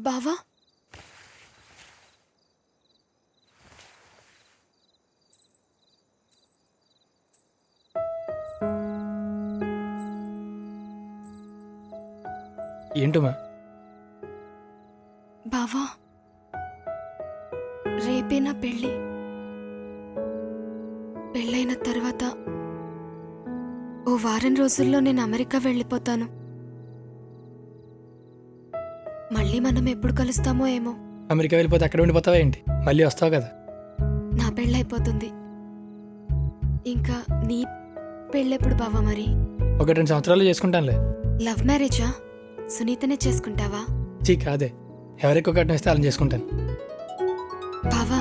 బావా ఏంటమ్మా? బావా రేపే నా పెళ్ళి. పెళ్ళైన తర్వాత ఓ వారం రోజుల్లో నేను అమెరికా వెళ్ళిపోతాను. మళ్ళీ మనం ఎప్పుడు కలుస్తామో ఏమో. అమెరికా వెళ్ళిపోతే అక్కడ ఉండిపోతావా ఏంటి? మళ్ళీ వస్తావు కదా. నా పెళ్ళైపోతుంది. ఇంకా నీ పెళ్ళెప్పుడు బావా? మరి 1-2 సంవత్సరాలు చేసుకుంటానులే. లవ్ మ్యారేజా? సునీతనే చేసుకుంటావా? చీ కాదే, ఎవరికి ఒకటి ఇస్తే అలా చేసుకుంటాను. బావా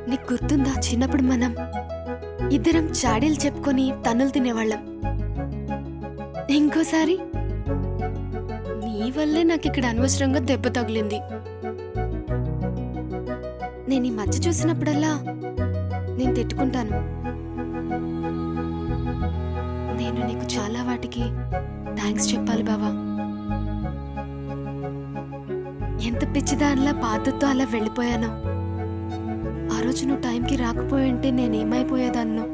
నీకు గుర్తుందా చిన్నప్పుడు మనం ఇద్దరం చాడీలు చెప్పుకొని తన్నులు తినేవాళ్ళం? ఇంకోసారి నీ వల్లే నాకు ఇక్కడ అనవసరంగా దెబ్బ తగిలింది. నేను ఈ మధ్య చూసినప్పుడల్లా నేను తిట్టుకుంటాను. నేను నీకు చాలా వాటికి థ్యాంక్స్ చెప్పాలి బావా. ఎంత పిచ్చిదానిలా బాధతో అలా వెళ్ళిపోయానో. ఆ రోజు నువ్వు టైంకి రాకపోయింటే నేనేమైపోయేదాన్నో.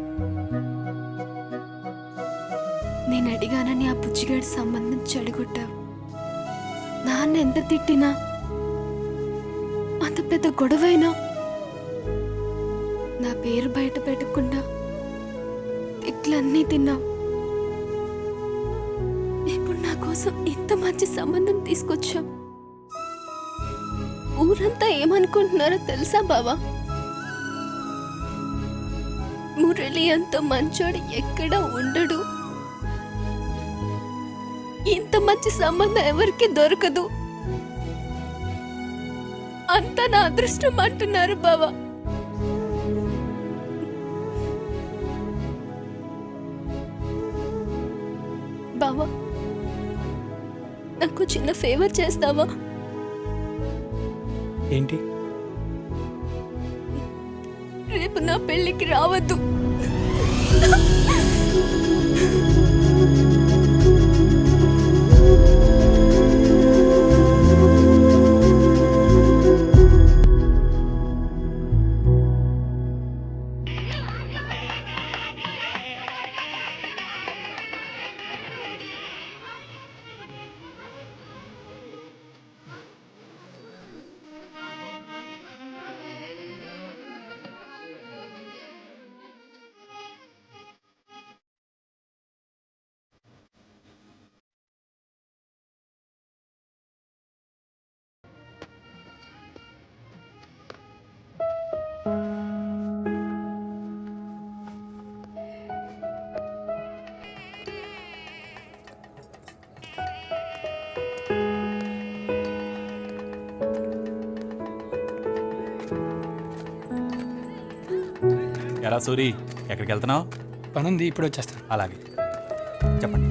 నేను అడిగానని ఆ బుజ్జిగాడి సంబంధం చెడగొట్టావు. నాన్న ఎంత తిట్టినా, అంత పెద్ద గొడవైనా నా పేరు బయట పెట్టకుండా తిట్లన్నీ తిన్నావు. ఇప్పుడు నా కోసం ఇంత మంచి సంబంధం తీసుకొచ్చావు. ఊరంతా ఏమనుకుంటున్నారో తెలుసా బావా? మురళి అంత మంచోడు ఎక్కడ ఉండడు, ఇంత మంచి సంబంధం ఎవరికి దొరకదు, అంతా నా అదృష్టం అంటున్నారు బావా. బావా నాకు చిన్న ఫేవర్ చేస్తావా? ఏంటి? రేపు నా పెళ్ళికి రావద్దు. ఎలా సూరి, ఎక్కడికి వెళ్తున్నావు? పనుంది, ఇప్పుడు వచ్చేస్తాను. అలాగే చెప్పండి.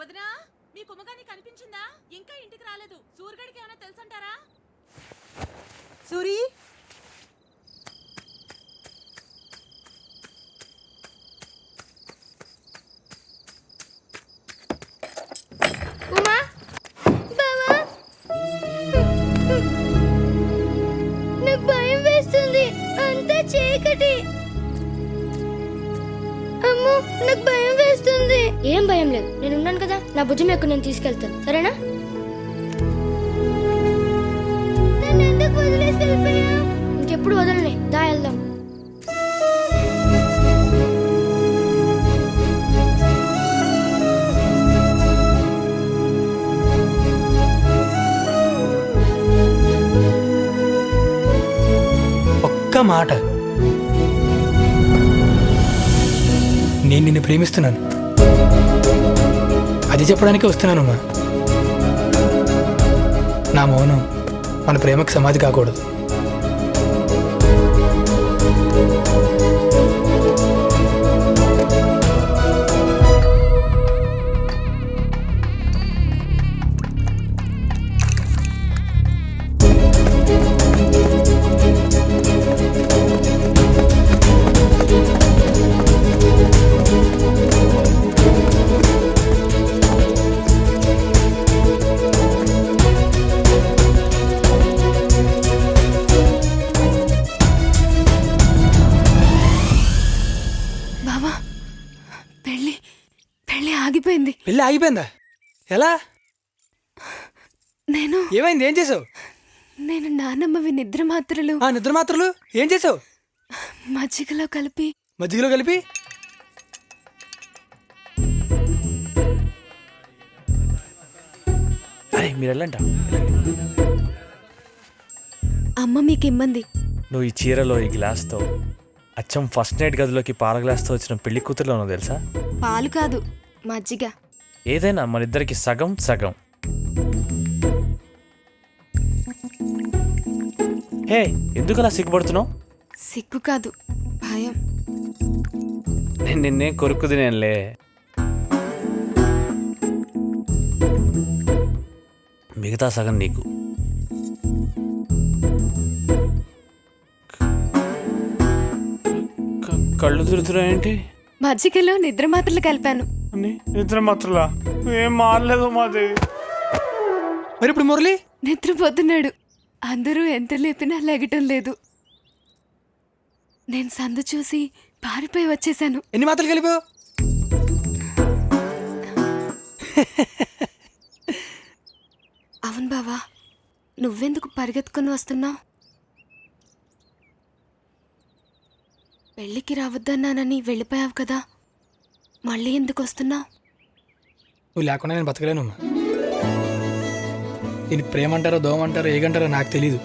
వదినా, మీ కుమ్మగాని కనిపించిందా? ఇంకా ఇంటికి రాలేదు. సూర్యుడికి ఏమైనా తెలుసంటారా? సూరి, ఏం భయం లేదు, నేను ఉన్నాను కదా. నా భుజం ఎక్కువ నేను తీసుకెళ్తాను, సరేనా? ఇంకెప్పుడు వదలనే, దా వెళ్దాం. ఒక్క మాట, నేను నిన్ను ప్రేమిస్తున్నాను, అది చెప్పడానికి వస్తున్నానమ్మా. నా మౌనం మన ప్రేమకు సమాధి కాకూడదు. బావా, పెళ్ళి పెళ్ళి ఆగిపోయింది. పెళ్ళి ఆగిపోయిందా? ఎలా? నేను ఏమైంది? ఏం చేసావు? నేను నానమ్మవి నిద్ర మాత్రలు ఆ నిద్ర మాత్రలు ఏం చేసావు? మజ్జిగలో కలిపి మజ్జిగలో కలిపి అరే మీరు వెళ్ళంట. అమ్మ మీకు ఇమ్మంది. నువ్వు ఈ చీరలో ఈ గ్లాస్తో అచ్చం ఫస్ట్ నైట్ గదిలోకి పాల గ్లాస్తో వచ్చిన పెళ్లి కూతురులోనో తెలుసా? పాలు కాదు, మజ్జిగ. ఏదైనా మన ఇద్దరికి సగం సగం. హే, ఎందుకు అలా సిగ్గుపడుతున్నావు? సిగ్గు కాదు, భయం. నేను నిన్నే కొరుకు తినేనులే. మిగతా సగం నీకు. కళ్ళు తిరుగుతున్నావు ఏంటి? మజ్జిగలో నిద్ర మాత్రలు కలిపాను. నిద్ర మాత్రలా? ఏం మారలేదు మాదేవి. మరి ఇప్పుడు మురళి నిద్రపోతున్నాడు. అందరూ ఎంత లేపినా లెగటం లేదు. నేను సందు చూసి పారిపోయి వచ్చేసాను. ఎన్ని మాత్రలు కలిపావు? అవును బావా, నువ్వెందుకు పరిగెత్తుకుని వస్తున్నావు? పెళ్ళికి రావద్దన్నానని వెళ్ళిపోయావు కదా, మళ్ళీ ఎందుకు వస్తున్నావు? నువ్వు లేకుండా నేను బతకలేనమ్మా. దీన్ని ప్రేమ అంటారో దోమ అంటారో ఏగంటారో నాకు తెలీదు,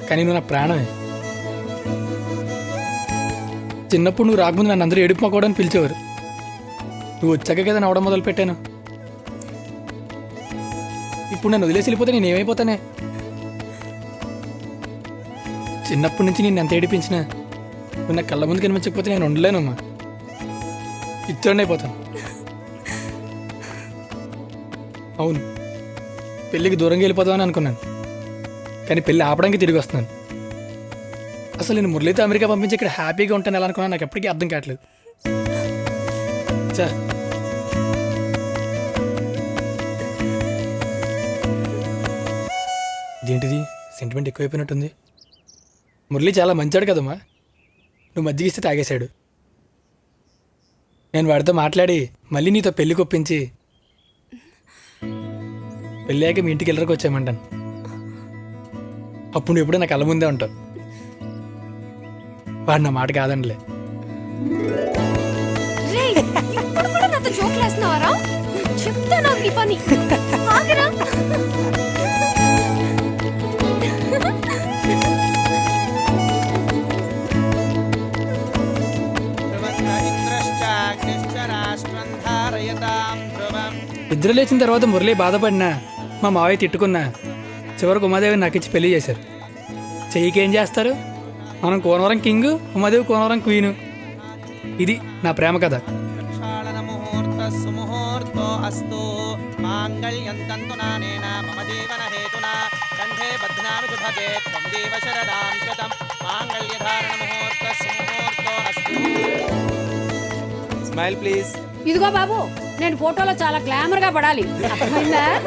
కానీ నువ్వు నా ప్రాణమే. చిన్నప్పుడు నువ్వు రాకముందు నన్ను అందరూ ఏడుపు మొక్కవడానికి పిలిచేవారు. నువ్వు వచ్చాక కదా నవ్వడం మొదలు పెట్టాను. ఇప్పుడు నన్ను వదిలేసి వెళ్ళిపోతే నేను ఏమైపోతానే? చిన్నప్పటి నుంచి నేను ఎంత ఏడిపించినా నువ్వు నా కళ్ళ ముందు కనిపించకపోతే నేను ఉండలేనమ్మా. ఇచ్చండి అయిపోతాను. అవును, పెళ్ళికి దూరంగా వెళ్ళిపోతామని అనుకున్నాను, కానీ పెళ్ళి ఆపడానికి తిరిగి వస్తున్నాను. అసలు నేను మురళితో అమెరికా పంపించి ఇక్కడ హ్యాపీగా ఉంటాను ఎలా అనుకున్నాను నాకు ఎప్పటికీ అర్థం కావట్లేదు. చా ఇదేంటిది, సెంటిమెంట్ ఎక్కువైపోయినట్టుంది. మురళి చాలా మంచాడు కదమ్మా, నువ్వు మజ్జిగ ఇస్తే తాగేశాడు. నేను వాడితో మాట్లాడి మళ్ళీ నీతో పెళ్ళి కొప్పించి పెళ్ళాక మీ ఇంటికి వెళ్ళరకు వచ్చామంటాను. అప్పుడు నువ్వు ఎప్పుడూ నా కళ్ళ ముందే ఉంటావు. వాడు నా మాట కాదండిలే. నిద్ర లేచిన తర్వాత మురళి బాధపడినా మా మావయ్య తిట్టుకున్నా చివరికి ఉమాదేవి నాకు ఇచ్చి పెళ్లి చేశారు. చెయ్యికి ఏం చేస్తారు? మనం కోనవరం కింగ్, ఉమాదేవి కోనవరం క్వీను. ఇది నా ప్రేమ కథ. Smile please. ఇదిగో బాబు, నేను ఫోటోలో చాలా గ్లామర్ గా పడాలి, అర్థమైందా?